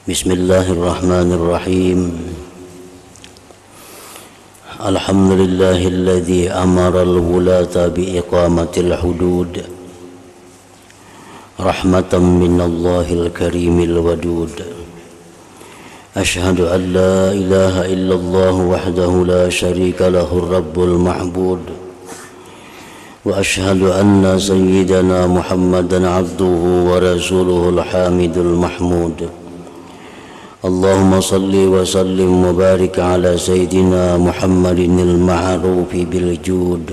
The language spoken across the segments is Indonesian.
Bismillahirrahmanirrahim. Alhamdulillahilladzi amara al-wulata biiqamatil hudud rahmatan minallahil karimil wadud. Ashhadu an la ilaha illallah wahdahu la syarika lahu rabbul ma'bud. Wa ashhadu anna sayyidana Muhammadan abduhu wa rasuluhul hamidul mahmud. Allahumma salli wa sallim wa barik ala sayyidina Muhammadinil ma'rufi bil jud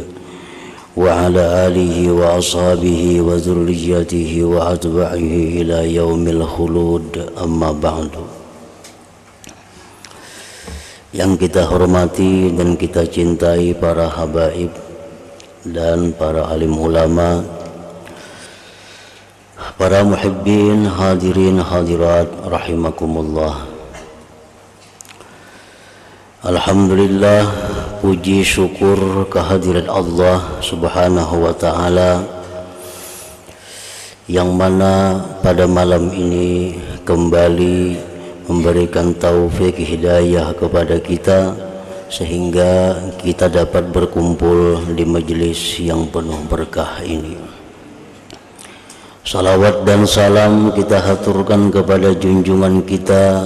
wa ala alihi wa ashabihi wa dhurriyyatihi wa atba'ihi ila yaumil khulud, amma ba'du. Yang kita hormati dan kita cintai para habaib dan para alim ulama, para muhibbin, hadirin hadirat rahimakumullah. Alhamdulillah, puji syukur kehadirat Allah subhanahu wa ta'ala, yang mana pada malam ini kembali memberikan taufik hidayah kepada kita sehingga kita dapat berkumpul di majelis yang penuh berkah ini. Salawat dan salam kita haturkan kepada junjungan kita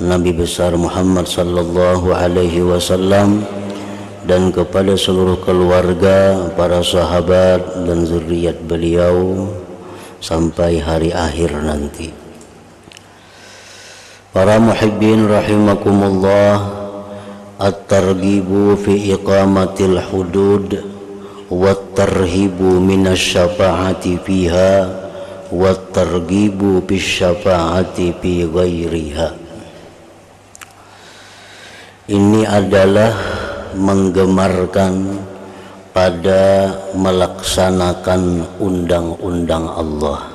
Nabi besar Muhammad sallallahu alaihi wasallam dan kepada seluruh keluarga, para sahabat dan zuriat beliau sampai hari akhir nanti. Para muhibbin rahimakumullah, at-targhibu fi iqamatil hudud wa tarhibu minasyafa'ati fiha wa targhibu bisyafa'ati fi ghairiha. Ini adalah menggemarkan pada melaksanakan undang-undang Allah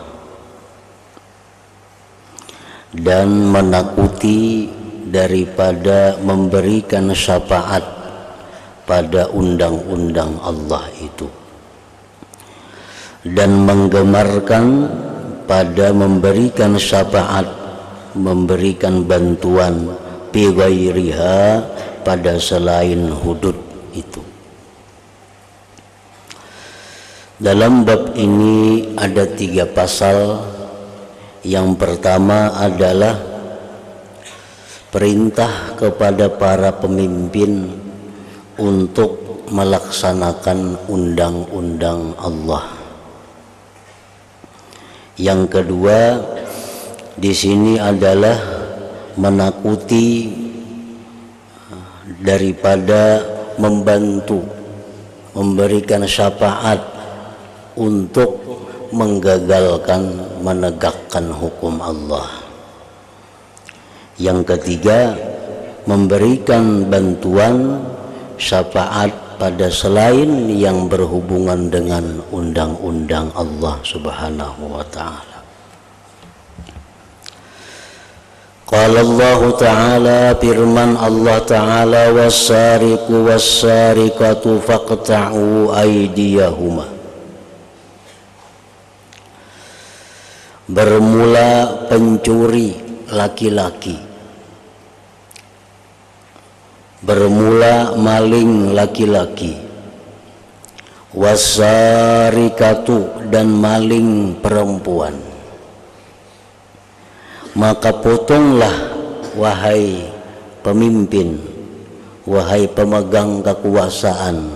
dan menakuti daripada memberikan syafaat pada undang-undang Allah itu, dan menggemarkan pada memberikan syafaat, memberikan bantuan bi ghairiha pada selain hudud itu. Dalam bab ini ada 3 pasal. Yang pertama adalah perintah kepada para pemimpin untuk melaksanakan undang-undang Allah. Yang kedua di sini adalah menakuti daripada membantu, memberikan syafaat untuk menggagalkan menegakkan hukum Allah. Yang ketiga, memberikan bantuan syafaat pada selain yang berhubungan dengan undang-undang Allah subhanahu wa ta'ala. Qala Allah ta'ala, firman Allah ta'ala, was-sariqu was-sariqatu faqta'u aydiyahuma. Bermula pencuri laki-laki, bermula maling laki-laki, was-sariqatu dan maling perempuan, maka potonglah wahai pemimpin, wahai pemegang kekuasaan,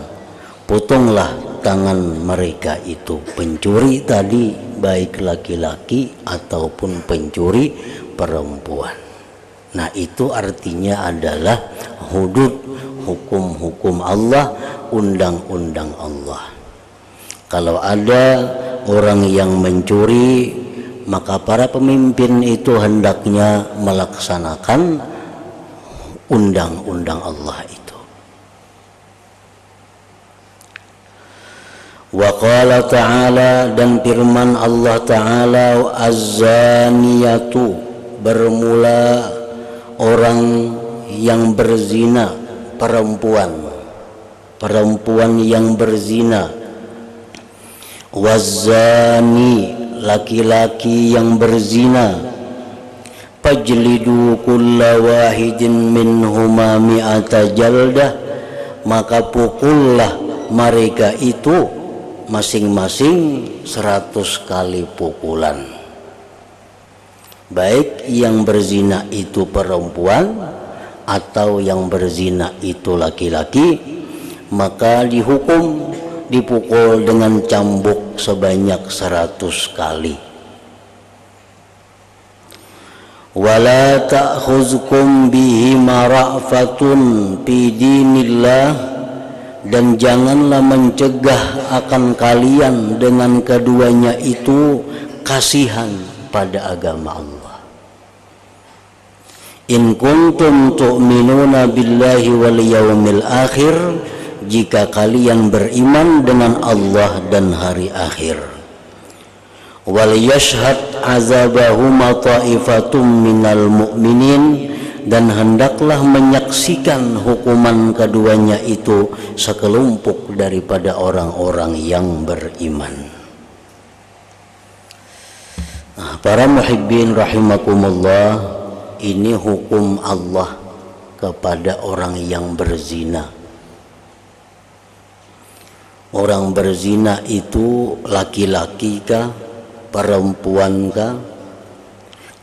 potonglah tangan mereka itu, pencuri tadi baik laki-laki ataupun pencuri perempuan. Nah, itu artinya adalah hudud, hukum-hukum Allah, undang-undang Allah. Kalau ada orang yang mencuri, maka para pemimpin itu hendaknya melaksanakan undang-undang Allah itu. Wa qala ta'ala, dan firman Allah ta'ala, az-zaniyatu, bermula orang yang berzina, perempuan yang berzina, waz-zani, laki-laki yang berzina, fajlidu kulla wahidin minhuma mi'ata jaldah, maka pukullah mereka itu masing-masing 100 kali pukulan. Baik yang berzina itu perempuan atau yang berzina itu laki-laki, maka dihukum dipukul dengan cambuk sebanyak 100 kali. Wala ta'khuzkum bihi ra'fatun fi dinillah, dan janganlah mencegah akan kalian dengan keduanya itu kasihan pada agama Allah. In kuntum tu'minuna billahi wal yaumil akhir, jika kalian beriman dengan Allah dan hari akhir. Wal yashhad azabahuma ta'ifatum minal mu'minin, dan hendaklah menyaksikan hukuman keduanya itu sekelompok daripada orang-orang yang beriman. Nah, para muhibbin rahimakumullah, ini hukum Allah kepada orang yang berzina. Orang berzina itu laki-laki kah, perempuan kah?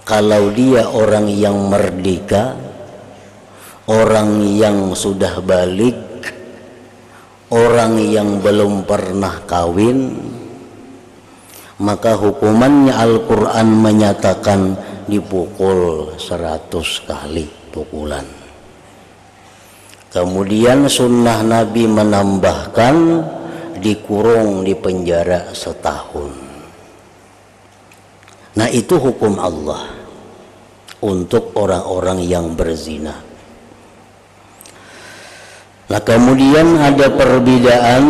Kalau dia orang yang merdeka, orang yang sudah balik, orang yang belum pernah kawin, maka hukumannya Al-Quran menyatakan dipukul 100 kali pukulan. Kemudian sunnah Nabi menambahkan dikurung di penjara setahun. Nah, itu hukum Allah untuk orang-orang yang berzina. Nah, kemudian ada perbedaan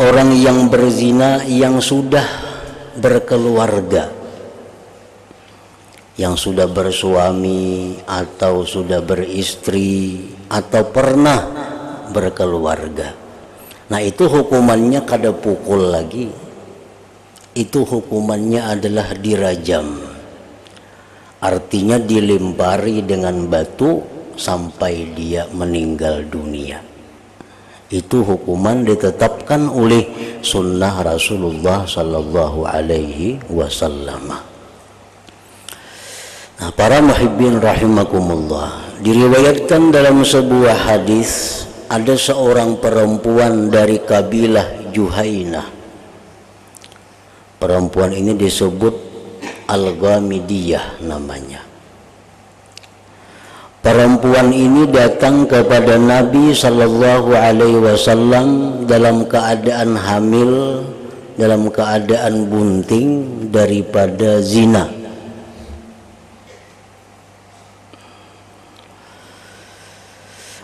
orang yang berzina yang sudah berkeluarga, yang sudah bersuami atau sudah beristri atau pernah berkeluarga. Nah, itu hukumannya kada pukul lagi. Itu hukumannya adalah dirajam. Artinya dilempari dengan batu sampai dia meninggal dunia. Itu hukuman ditetapkan oleh sunnah Rasulullah sallallahu alaihi wasallam. Nah, para muhibbin rahimakumullah, diriwayatkan dalam sebuah hadis ada seorang perempuan dari kabilah Juhainah. Perempuan ini disebut Al-Ghamidiyah namanya. Perempuan ini datang kepada Nabi sallallahu alaihi wasallam dalam keadaan hamil, dalam keadaan bunting daripada zina.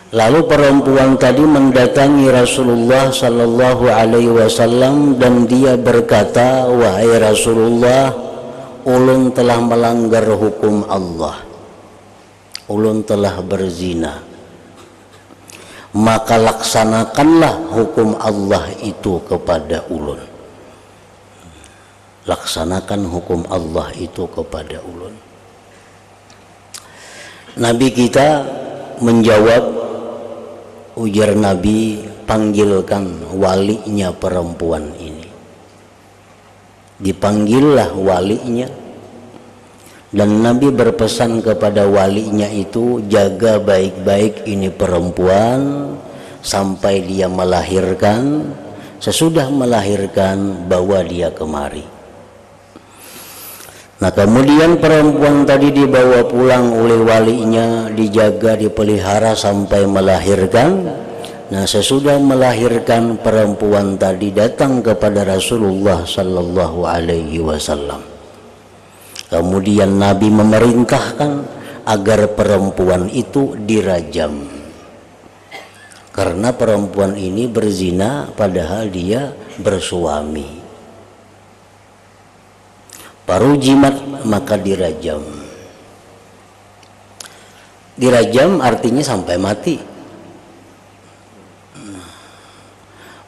Lalu perempuan tadi mendatangi Rasulullah sallallahu alaihi wasallam dan dia berkata, "Wahai Rasulullah, ulun telah melanggar hukum Allah. Ulun telah berzina. Maka laksanakanlah hukum Allah itu kepada ulun." Laksanakan hukum Allah itu kepada ulun. Nabi kita menjawab, ujar Nabi, panggilkan walinya perempuan ini. Dipanggillah walinya, dan Nabi berpesan kepada walinya itu, jaga baik-baik ini perempuan sampai dia melahirkan. Sesudah melahirkan, bawa dia kemari. Nah, kemudian perempuan tadi dibawa pulang oleh walinya, dijaga, dipelihara sampai melahirkan. Nah, sesudah melahirkan, perempuan tadi datang kepada Rasulullah sallallahu alaihi wasallam. Kemudian Nabi memerintahkan agar perempuan itu dirajam. Karena perempuan ini berzina padahal dia bersuami. Baru jimat maka dirajam. Dirajam artinya sampai mati.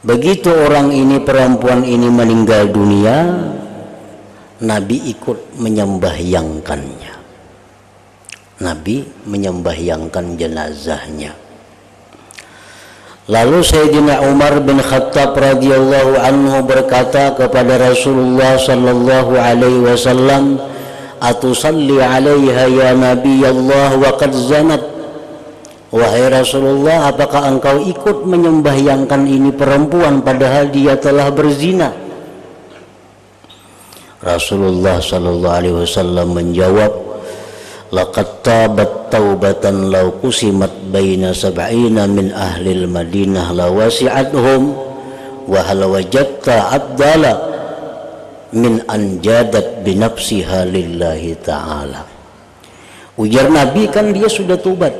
Begitu orang ini, perempuan ini meninggal dunia, Nabi ikut menyembahyangkannya. Nabi menyembahyangkan jenazahnya. Lalu Sayyidina Umar bin Khattab radhiyallahu anhu berkata kepada Rasulullah sallallahu alaihi wasallam, "Atusalli 'alaiha ya Nabi Allah wa qad zanat?" Wahai Rasulullah, apakah engkau ikut menyembahyangkan ini perempuan padahal dia telah berzina? Rasulullah sallallahu alaihi wasallam menjawab, "Laqad tabat taubatan law qusimat baina sab'ina min ahlil Madinah la wasi'athum wa hal wajadta abdala min anjadat binafsiha lillahi ta'ala." Ujar Nabi, kan dia sudah tobat.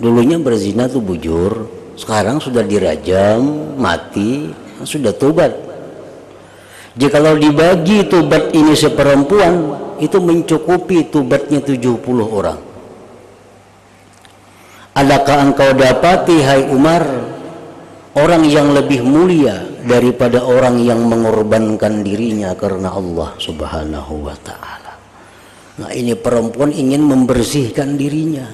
Dulunya berzina tuh bujur, sekarang sudah dirajam, mati, sudah tobat. Jikalau dibagi tobat ini seperempuan, itu mencukupi tobatnya 70 orang. Adakah engkau dapati, hai Umar, orang yang lebih mulia daripada orang yang mengorbankan dirinya karena Allah Subhanahu wa ta'ala? Nah, ini perempuan ingin membersihkan dirinya,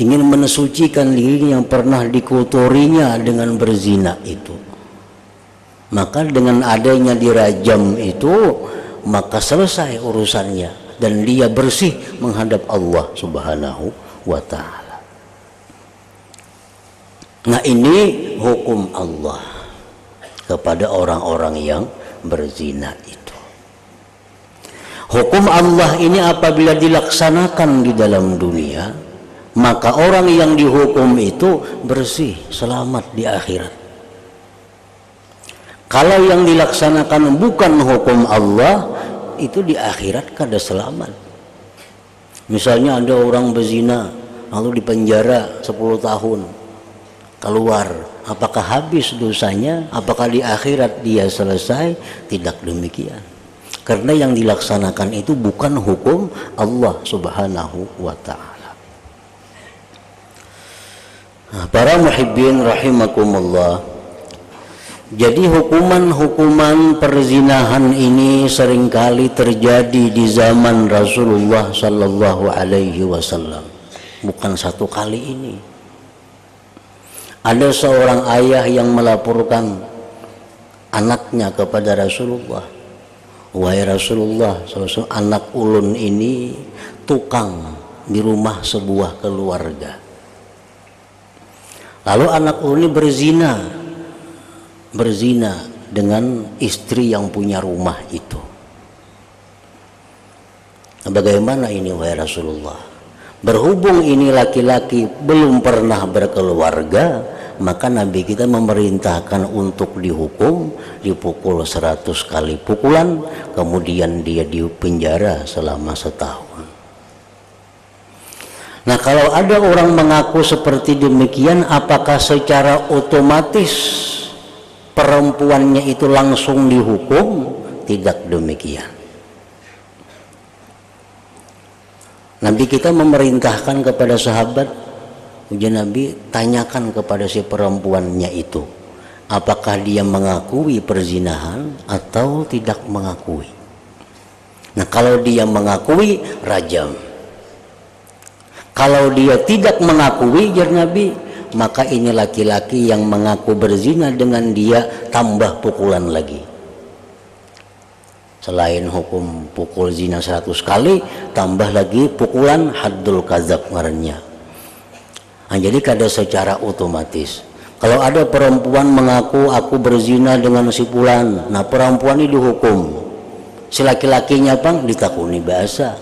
ingin mensucikan dirinya yang pernah dikotorinya dengan berzina itu. Maka dengan adanya dirajam itu, maka selesai urusannya dan dia bersih menghadap Allah Subhanahu wa ta'ala. Nah, ini hukum Allah kepada orang-orang yang berzina itu. Hukum Allah ini apabila dilaksanakan di dalam dunia, maka orang yang dihukum itu bersih, selamat di akhirat. Kalau yang dilaksanakan bukan hukum Allah, itu di akhirat kada selamat. Misalnya ada orang berzina lalu dipenjara 10 tahun, keluar, apakah habis dosanya? Apakah di akhirat dia selesai? Tidak demikian, karena yang dilaksanakan itu bukan hukum Allah Subhanahu wa ta'ala. Nah, para muhibbin rahimakumullah, jadi hukuman-hukuman perzinahan ini seringkali terjadi di zaman Rasulullah sallallahu alaihi wasallam. Bukan satu kali ini. Ada seorang ayah yang melaporkan anaknya kepada Rasulullah. Wahai Rasulullah, anak ulun ini tukang di rumah sebuah keluarga. Lalu anak ulun ini berzina dengan istri yang punya rumah itu. Bagaimana ini wahai Rasulullah? Berhubung ini laki-laki belum pernah berkeluarga, maka Nabi kita memerintahkan untuk dihukum, dipukul 100 kali pukulan, kemudian dia dipenjara selama setahun. Nah, kalau ada orang mengaku seperti demikian, apakah secara otomatis perempuannya itu langsung dihukum? Tidak demikian. Nabi kita memerintahkan kepada sahabat, ujian Nabi, tanyakan kepada si perempuannya itu, apakah dia mengakui perzinahan atau tidak mengakui. Nah, kalau dia mengakui, rajam. Kalau dia tidak mengakui, ujar Nabi, maka ini laki-laki yang mengaku berzina dengan dia, tambah pukulan lagi. Selain hukum pukul zina 100 kali, tambah lagi pukulan haddul kadzab ngarannya. Nah, jadi kada secara otomatis. Kalau ada perempuan mengaku aku berzina dengan si fulan, nah perempuan ini dihukum. Si laki-lakinya pang ditakuni bahasa.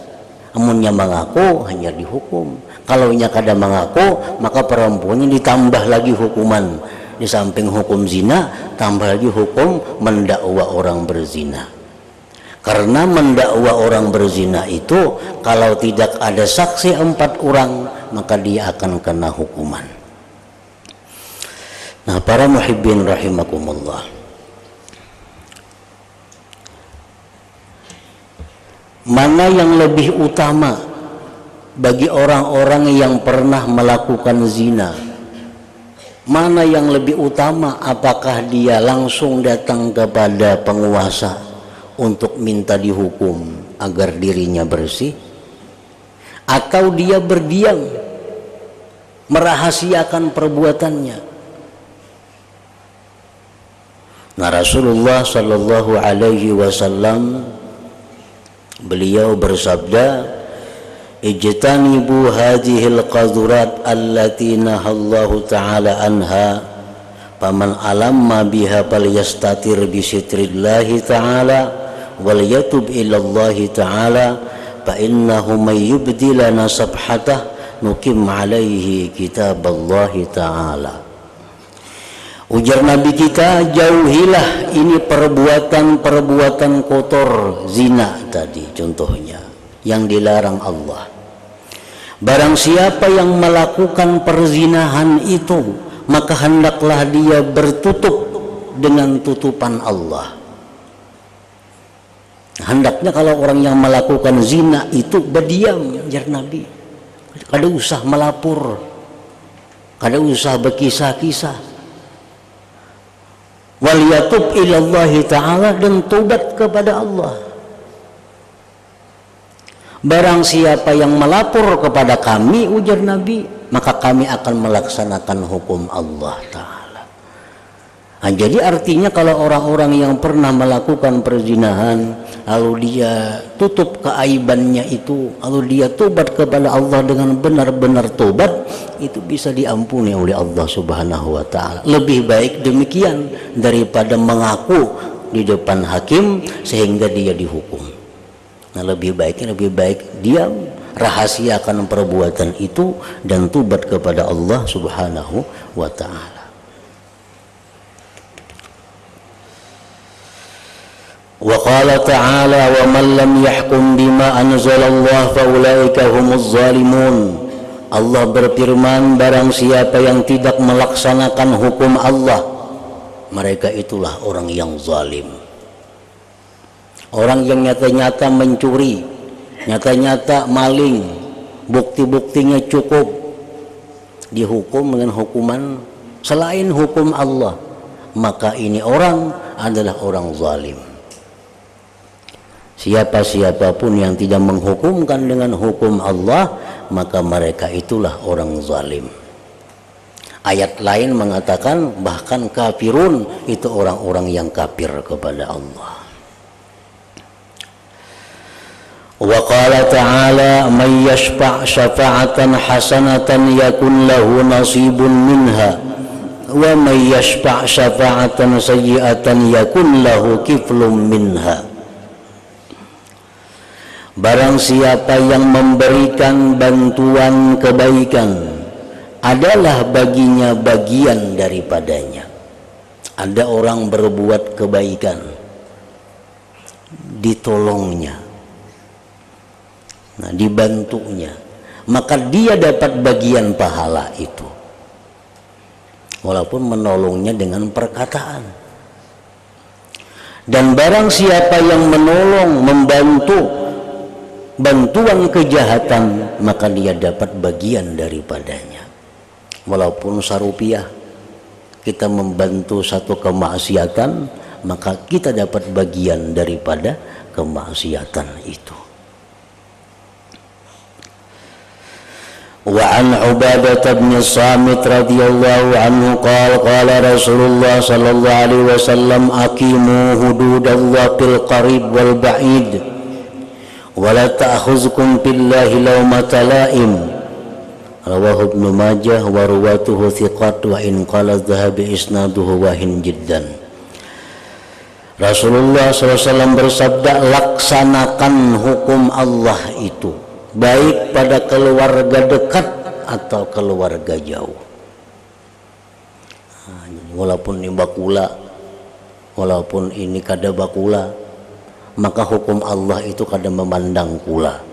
Amunnya mengaku hanya dihukum. Kalau nya kada mengaku, maka perempuannya ditambah lagi hukuman. Di samping hukum zina, tambah lagi hukum mendakwa orang berzina. Karena mendakwa orang berzina itu, kalau tidak ada saksi 4 orang, maka dia akan kena hukuman. Nah, para muhibbin rahimakumullah, mana yang lebih utama bagi orang-orang yang pernah melakukan zina? Mana yang lebih utama? Apakah dia langsung datang kepada penguasa untuk minta dihukum agar dirinya bersih, atau dia berdiam merahasiakan perbuatannya? Nah, Rasulullah Shallallahu Alaihi Wasallam beliau bersabda, ijtanibu hadhil qadurat allati nahallahu ta'ala anha faman alamma biha falyastatir bi sitrillahi ta'ala wal yatub ilallahi ta'ala fa innahu may yubdilana sabhatah nukim alaihi kitaballahi ta'ala. Ujar Nabi kita, jauhilah ini perbuatan-perbuatan kotor, zina tadi contohnya yang dilarang Allah. Barang siapa yang melakukan perzinahan itu, maka hendaklah dia bertutup dengan tutupan Allah. Hendaknya kalau orang yang melakukan zina itu berdiam, jar Nabi. Kada usah melapor, kada usah berkisah-kisah. Wal yatub ilallahi ta'ala, dan tobat kepada Allah. Barang siapa yang melapor kepada kami, ujar Nabi, maka kami akan melaksanakan hukum Allah Ta'ala. Nah, jadi artinya kalau orang-orang yang pernah melakukan perzinahan, lalu dia tutup keaibannya itu, lalu dia tobat kepada Allah dengan benar-benar tobat, itu bisa diampuni oleh Allah Subhanahu wa Ta'ala. Lebih baik demikian daripada mengaku di depan hakim sehingga dia dihukum. Nah, lebih baik diam, rahasiakan perbuatan itu dan tobat kepada Allah Subhanahu wa Ta'ala. Wa qala ta'ala wa man lam yahkum bima anzalallah fa ulaika humuz zalimun. Allah berfirman, barang siapa yang tidak melaksanakan hukum Allah, mereka itulah orang yang zalim. Orang yang nyata-nyata mencuri, nyata-nyata maling, bukti-buktinya cukup, dihukum dengan hukuman selain hukum Allah, maka ini orang adalah orang zalim. Siapa-siapapun yang tidak menghukumkan dengan hukum Allah, maka mereka itulah orang zalim. Ayat lain mengatakan bahkan kafirun itu orang-orang yang kafir kepada Allah. Wa qala ta'ala may yashfa' syafa'atan hasanatan yakun lahu nasibun minha wa may yashfa' syafa'atan sayyi'atan yakun lahu kiflun minha. Barang siapa yang memberikan bantuan kebaikan, adalah baginya bagian daripadanya. Ada orang berbuat kebaikan, ditolongnya, nah dibantunya, maka dia dapat bagian pahala itu, walaupun menolongnya dengan perkataan. Dan barang siapa yang menolong, membantu bantuan kejahatan, maka dia dapat bagian daripadanya. Walaupun sarupiah kita membantu satu kemaksiatan, maka kita dapat bagian daripada kemaksiatan itu. Wa an Ubadah bin Samit radhiyallahu anhu qala Rasulullah sallallahu alaihi wasallam aqimu hududallah fil qarib wal ba'id wala ta'khuzkum billahi lawmata la'im. Rawahu Ibnu Majah wa ruwatuhu thiqat wa in qala dhahabi isnaduhu wahin jiddan. Rasulullah SAW bersabda, laksanakan hukum Allah itu, baik pada keluarga dekat atau keluarga jauh. Walaupun ini bakula, walaupun ini kada bakula, maka hukum Allah itu kadang memandang pula.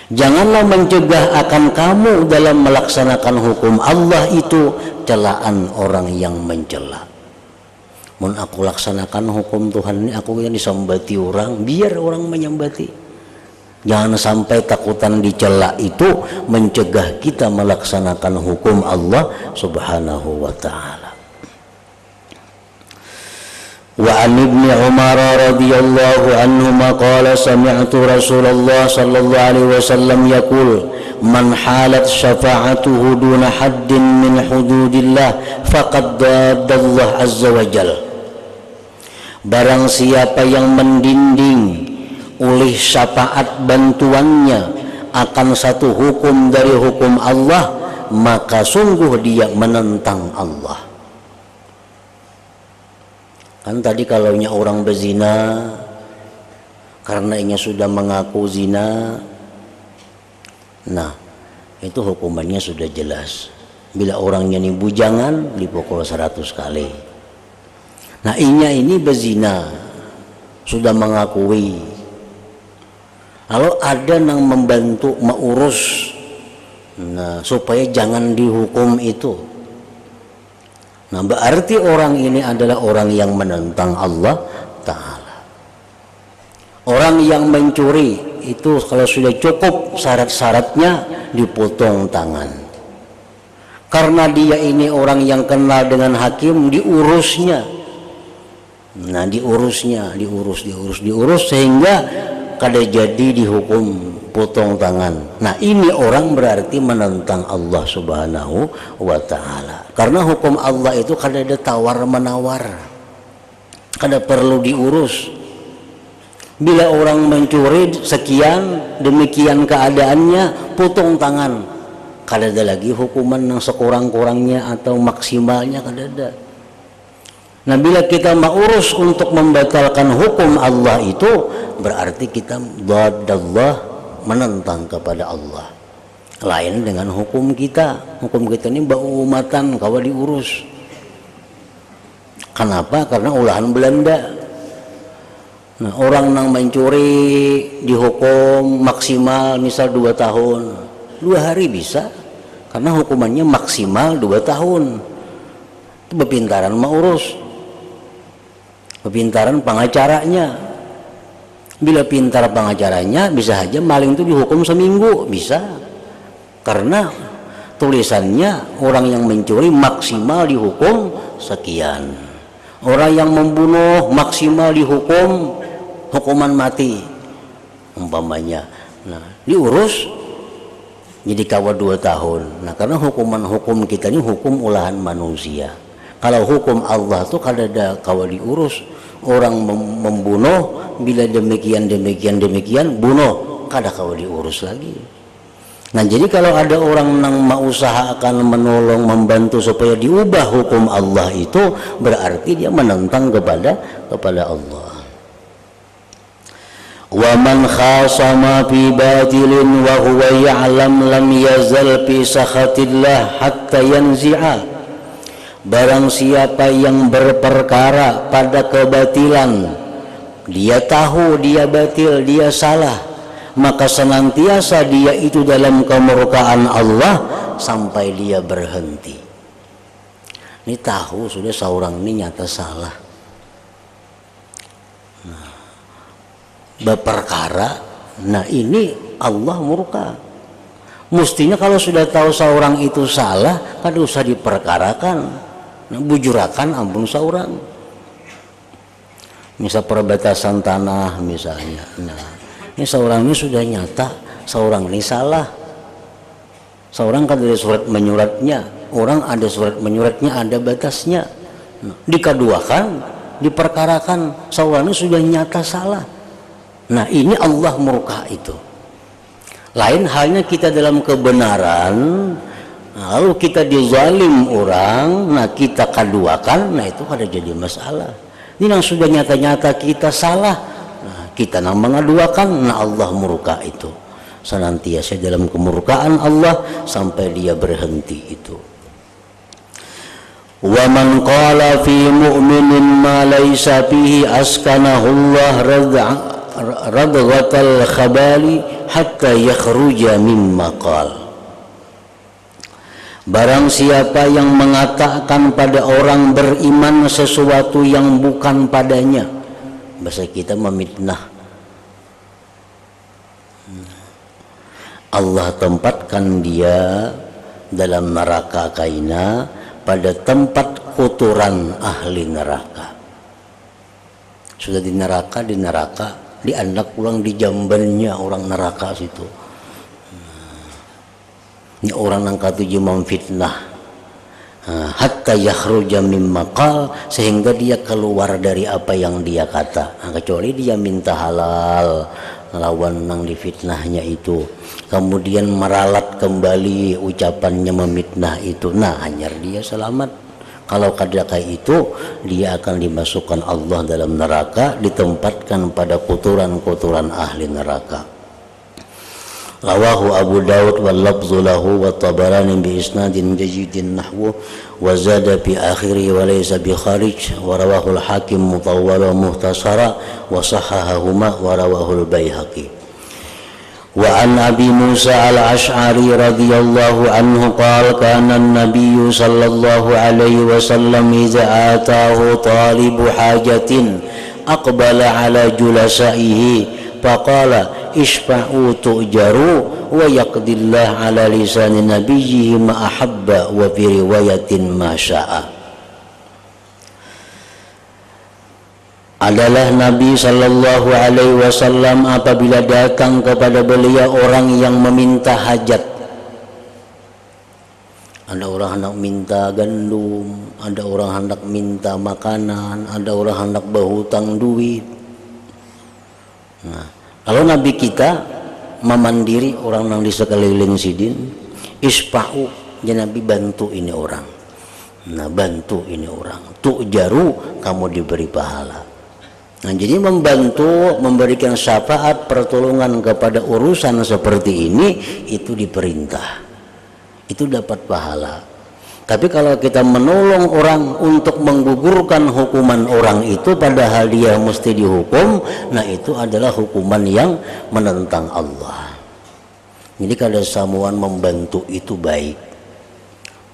Janganlah mencegah akan kamu dalam melaksanakan hukum Allah itu celaan orang yang mencela. Mun aku laksanakan hukum Tuhan ini, aku yang disambati orang, biar orang menyambati. Jangan sampai takutan dicela itu mencegah kita melaksanakan hukum Allah Subhanahu wa taala. Wa an Ibnu Umar radhiyallahu anhuma qala sami'tu Rasulullah sallallahu alaihi wasallam yaqul man halat syafa'atuhu duna haddin min hududillah faqad dadallah azza wa jalla. Barang siapa yang mendinding oleh syafaat bantuannya akan satu hukum dari hukum Allah, maka sungguh dia menentang Allah. Kan tadi kalaunya orang berzina karena ia sudah mengaku zina, nah itu hukumannya sudah jelas. Bila orangnya ini bujangan dipukul 100 kali. Nah ini berzina sudah mengakui. Kalau ada yang membantu mengurus, nah supaya jangan dihukum itu, nah berarti orang ini adalah orang yang menentang Allah Ta'ala. Orang yang mencuri itu kalau sudah cukup syarat-syaratnya dipotong tangan. Karena dia ini orang yang kenal dengan hakim, diurusnya. Nah diurus sehingga kada jadi dihukum potong tangan. Nah ini orang berarti menentang Allah Subhanahu wa ta'ala. Karena hukum Allah itu kada ada tawar menawar, kada perlu diurus. Bila orang mencuri sekian demikian keadaannya, potong tangan. Kada ada lagi hukuman yang sekurang-kurangnya atau maksimalnya, kada ada. Nah bila kita mengurus untuk membatalkan hukum Allah itu berarti kita dadallah, menentang kepada Allah. Lain dengan hukum kita. Hukum kita ini umatan kawa diurus. Kenapa? Karena ulahan Belanda. Nah orang yang mencuri dihukum maksimal misal 2 tahun, 2 hari bisa, karena hukumannya maksimal 2 tahun. Itu bepintaran mengurus. Kepintaran pengacaranya. Bila pintar pengacaranya bisa saja maling itu dihukum seminggu, bisa. Karena tulisannya orang yang mencuri maksimal dihukum sekian. Orang yang membunuh maksimal dihukum hukuman mati umpamanya. Nah, diurus jadi kawa 2 tahun. Nah, karena hukum kita ini hukum olahan manusia. Kalau hukum Allah itu kada ada kawa diurus. Orang membunuh bila demikian bunuh, kada kawa diurus lagi. Nah jadi kalau ada orang yang mau usahakan menolong membantu supaya diubah hukum Allah itu berarti dia menentang kepada Allah. Wa man khasama fi batilin wa huwa ya'lam lam yazal fi sakhatillah hatta yanzi'a. Barang siapa yang berperkara pada kebatilan, dia tahu dia batil, dia salah, maka senantiasa dia itu dalam kemurkaan Allah sampai dia berhenti. Ini tahu sudah seorang ini nyata salah. Nah, berperkara, nah ini Allah murka. Mestinya kalau sudah tahu seorang itu salah, kan usah diperkarakan. Nah, bujurakan ampun seorang. Misal perbatasan tanah misalnya. Nah, ini seorang ini sudah nyata, seorang ini salah. Seorang kan ada surat menyuratnya, orang ada surat menyuratnya, ada batasnya. Nah, dikaduakan, diperkarakan, seorang ini sudah nyata salah. Nah, ini Allah murka itu. Lain halnya kita dalam kebenaran. Nah, lalu kita dizalim orang, nah kita kaduakan, nah itu kada jadi masalah. Ini yang sudah nyata-nyata kita salah, nah kita nang mengaduakan, nah Allah murka itu. Senantiasa dalam kemurkaan Allah sampai dia berhenti itu. Wa man qala fi mu'minin ma laysa fihi askanahu Allah radghatal khabali hatta yakhruja mimma qala. Barang siapa yang mengatakan pada orang beriman sesuatu yang bukan padanya, bahasa kita memfitnah. Allah tempatkan dia dalam neraka kaina, pada tempat kotoran ahli neraka. Sudah di neraka, dianak pulang di jambannya orang neraka situ. Ini orang yang katuju memfitnah, hatta yakhruja mim maqal, sehingga dia keluar dari apa yang dia kata. Kecuali dia minta halal lawan nang difitnahnya itu, kemudian meralat kembali ucapannya memitnah itu, nah hanyar dia selamat. Kalau kada kayak itu, dia akan dimasukkan Allah dalam neraka, ditempatkan pada kotoran-kotoran ahli neraka. Rawahu Abu Daud wal lafzu lahu wa Tabarani bi isnadin jayyidin nahwu wa zada fi akhiri wa laysa bi kharij, wa rawahu al-Hakim mutawwala wa muhtasara wa sahhahahuma wa rawahu al-Baihaqi. Wa an Abi Musa al-Ash'ari radhiyallahu anhu qala kana an-nabiy sallallahu alaihi wasallam idza ataahu talibu hajatin aqbala ala julasaihi faqala isfa'u tu'jaru wa yaqdillah ala lisani nabiyyihi ma ahabba wa fi riwayatin ma sya'a. Adalah Nabi sallallahu alaihi wasallam apabila datang kepada beliau orang yang meminta hajat. Ada orang hendak minta gandum, ada orang hendak minta makanan, ada orang hendak berhutang duit. Nah, kalau Nabi kita memandiri orang yang di sekeliling sidin, isfa'u, ya Nabi bantu ini orang. Nah, bantu ini orang. Tu'jaru, kamu diberi pahala. Nah, jadi membantu, memberikan syafaat, pertolongan kepada urusan seperti ini, itu diperintah. Itu dapat pahala. Tapi kalau kita menolong orang untuk menggugurkan hukuman orang itu padahal dia mesti dihukum, nah itu adalah hukuman yang menentang Allah. Jadi kada samuan membantu itu baik.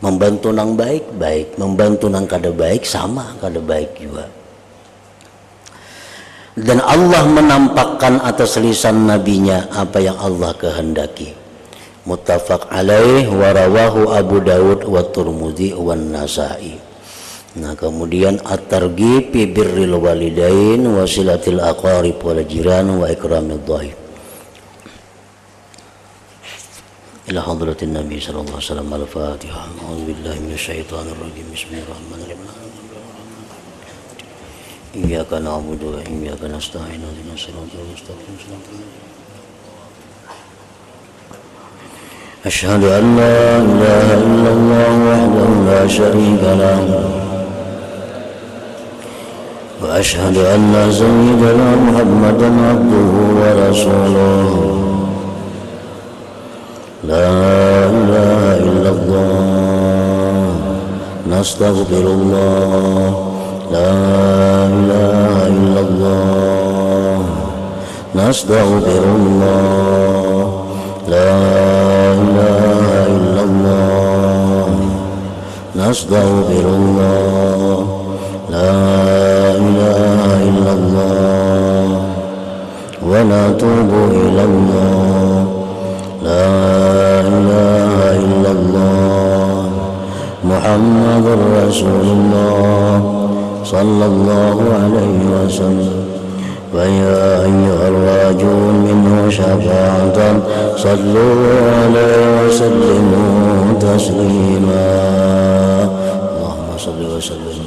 Membantu nang baik, baik. Membantu nang kada baik, sama kada baik juga. Dan Allah menampakkan atas lisan nabinya apa yang Allah kehendaki. Muttafaq alaih wa rawahu Abu Daud wa Tirmidzi wa Nasa'i. Nah, kemudian at-targhib fi birril walidain wa silatil aqarib wal jiran wa ikramid dhaif. Ila hadratin Nabi sallallahu alaihi wasallam al-Fatihah. A'udzu billahi minasyaitonir rajim. Bismillahirrahmanirrahim. Iyyaka na'budu wa iyyaka nasta'in. Ihdinas siratal mustaqim. أشهد أن لا إله إلا الله وحده لا شريك له وأشهد أن سيدنا محمدا عبده ورسوله لا إله إلا الله نستغفر الله لا إله إلا الله نستغفر الله لا إله إلا الله نستغفر الله لا إله إلا الله ونتوب إلى الله لا إله إلا الله محمد رسول الله صلى الله عليه وسلم ويا أيها الراجون منه شفاعة صلوا عليه وسلموا تسليما اللهم صل وسلم